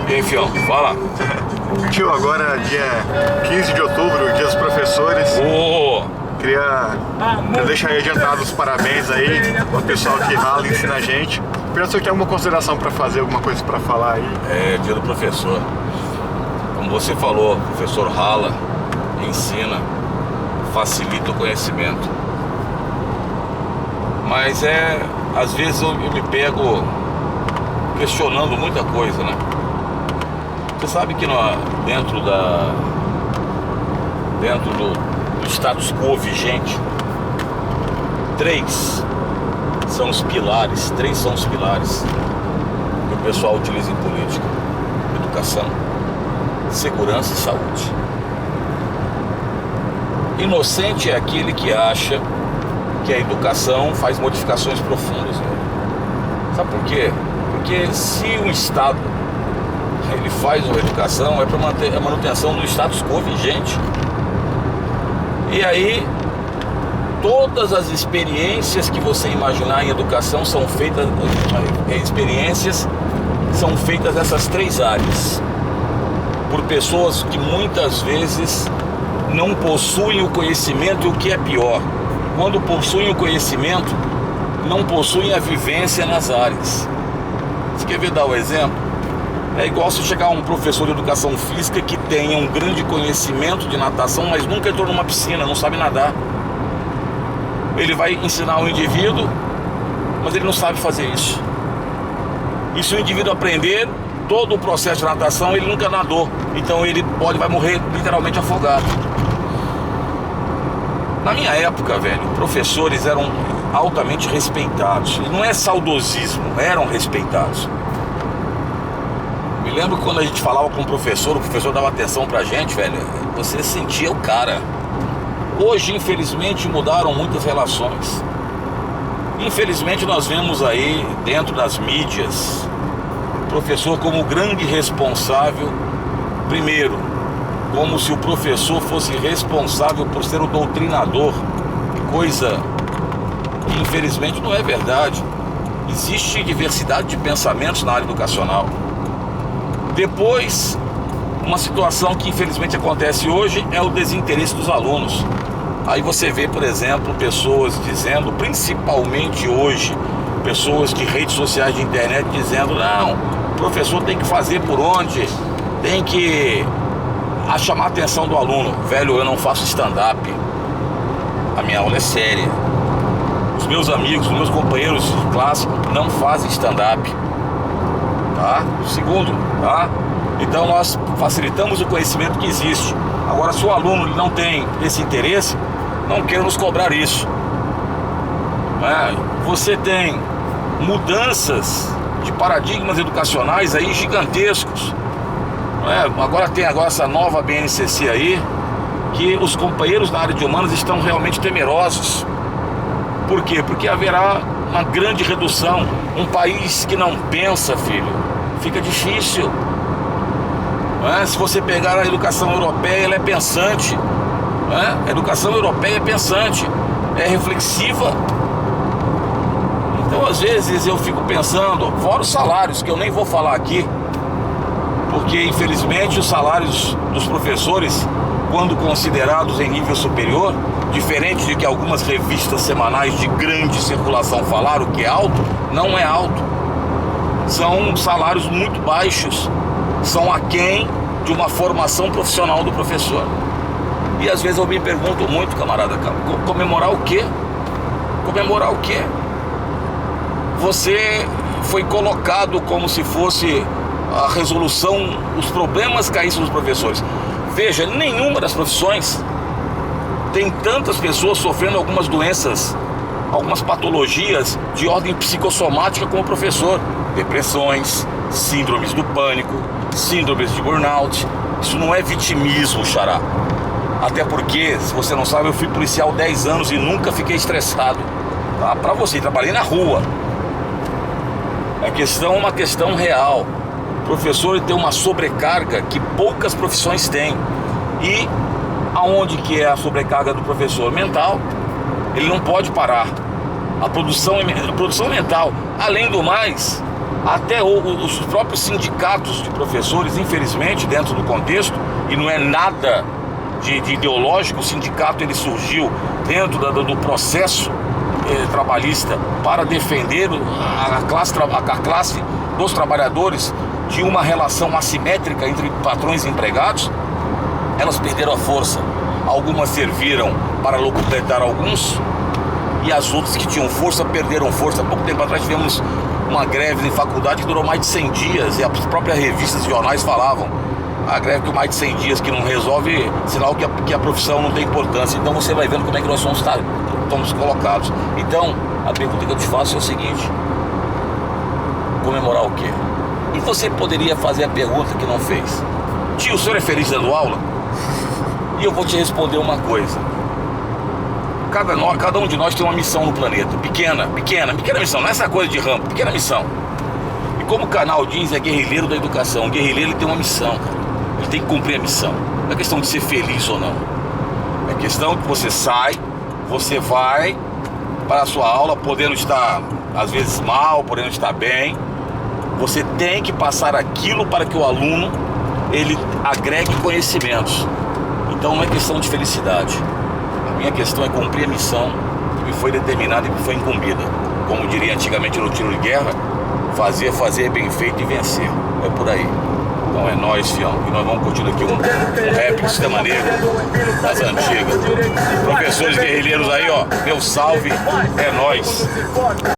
E aí, fião, fala. Tio, agora dia 15 de outubro, dia dos professores. Queria deixar aí adiantado os parabéns aí ao pessoal que rala e ensina a gente. Pensa que tem alguma consideração para fazer, alguma coisa para falar aí? É dia do professor. Como você falou, o professor rala, ensina, facilita o conhecimento. Mas às vezes eu me pego questionando muita coisa, né? Você sabe que dentro do status quo vigente, três são os pilares que o pessoal utiliza em política: educação, segurança e saúde. Inocente é aquele que acha que a educação faz modificações profundas, né? Sabe por quê? Porque se o Estado ele faz a educação, é para manter a manutenção do status quo vigente. E aí todas as experiências que você imaginar em educação são feitas nessas três áreas, por pessoas que muitas vezes não possuem o conhecimento, e o que é pior, quando possuem o conhecimento, não possuem a vivência nas áreas. Você quer ver dar o exemplo? É igual se chegar um professor de educação física que tenha um grande conhecimento de natação, mas nunca entrou numa piscina, não sabe nadar. Ele vai ensinar o indivíduo, mas ele não sabe fazer isso. E se o indivíduo aprender todo o processo de natação, ele nunca nadou. Então ele vai morrer literalmente afogado. Na minha época, velho, professores eram altamente respeitados. E não é saudosismo, eram respeitados. Me lembro que quando a gente falava com o professor dava atenção pra gente, velho, você sentia o cara. Hoje, infelizmente, mudaram muitas relações. Infelizmente, nós vemos aí, dentro das mídias, o professor como o grande responsável. Primeiro, como se o professor fosse responsável por ser o doutrinador, coisa que infelizmente não é verdade. Existe diversidade de pensamentos na área educacional. Depois, uma situação que infelizmente acontece hoje é o desinteresse dos alunos. Aí você vê, por exemplo, pessoas dizendo, principalmente hoje, pessoas de redes sociais de internet dizendo: não, o professor tem que fazer por onde, tem que chamar a atenção do aluno. Velho, eu não faço stand-up, a minha aula é séria. Os meus amigos, os meus companheiros de classe não fazem stand-up, tá? Segundo, tá? Então nós facilitamos o conhecimento que existe. Agora, se o aluno não tem esse interesse, não queira nos cobrar isso. Você tem mudanças de paradigmas educacionais aí gigantescos. Agora tem essa nova BNCC aí, que os companheiros da área de humanas estão realmente temerosos. Por quê? Porque haverá uma grande redução. Um país que não pensa, filho, fica difícil. Se você pegar a educação europeia, ela é pensante. A educação europeia é pensante, é reflexiva. Então, às vezes, eu fico pensando, fora os salários, que eu nem vou falar aqui, porque, infelizmente, os salários dos professores, quando considerados em nível superior, diferente de que algumas revistas semanais de grande circulação falaram que é alto, não é alto. São salários muito baixos, são aquém de uma formação profissional do professor. E às vezes eu me pergunto muito, camarada, comemorar o quê? Comemorar o quê? Você foi colocado como se fosse a resolução dos problemas caíssem dos professores. Veja, nenhuma das profissões tem tantas pessoas sofrendo algumas doenças, algumas patologias de ordem psicossomática como o professor. Depressões, síndromes do pânico, síndromes de burnout. Isso não é vitimismo, xará. Até porque, se você não sabe, eu fui policial 10 anos e nunca fiquei estressado, tá? Pra você, trabalhei na rua. É uma questão real. O professor tem uma sobrecarga que poucas profissões têm. E aonde que é a sobrecarga do professor? Mental. Ele não pode parar. A produção mental. Além do mais, Até os próprios sindicatos de professores, infelizmente, dentro do contexto, e não é nada de ideológico, o sindicato ele surgiu dentro do processo trabalhista para defender a classe dos trabalhadores de uma relação assimétrica entre patrões e empregados. Elas perderam a força. Algumas serviram para locupletar alguns e as outras que tinham força perderam força. Há pouco tempo atrás tivemos uma greve em faculdade que durou mais de 100 dias e as próprias revistas e jornais falavam: a greve que mais de 100 dias que não resolve, sinal que a profissão não tem importância. Então você vai vendo como é que nós estamos colocados. Então a pergunta que eu te faço é o seguinte: comemorar o quê? E você poderia fazer a pergunta que não fez: tio, o senhor é feliz dando aula? E eu vou te responder uma coisa: cada um de nós tem uma missão no planeta. Pequena missão, não é essa coisa de rampa, pequena missão. E como o canal diz, é guerrilheiro da educação. O guerrilheiro, ele tem uma missão, cara. Ele tem que cumprir a missão. Não é questão de ser feliz ou não. É questão que você sai, você vai para a sua aula, podendo estar às vezes mal, podendo estar bem. Você tem que passar aquilo para que o aluno ele agregue conhecimentos. Então não é questão de felicidade. A minha questão é cumprir a missão que me foi determinada e me foi incumbida. Como diria antigamente no tiro de guerra: fazer bem feito e vencer. É por aí. Então é nóis, fião. E nós vamos continuar aqui um rap do Sistema Negro das antigas. Professores guerrilheiros aí, ó, meu salve, é nóis.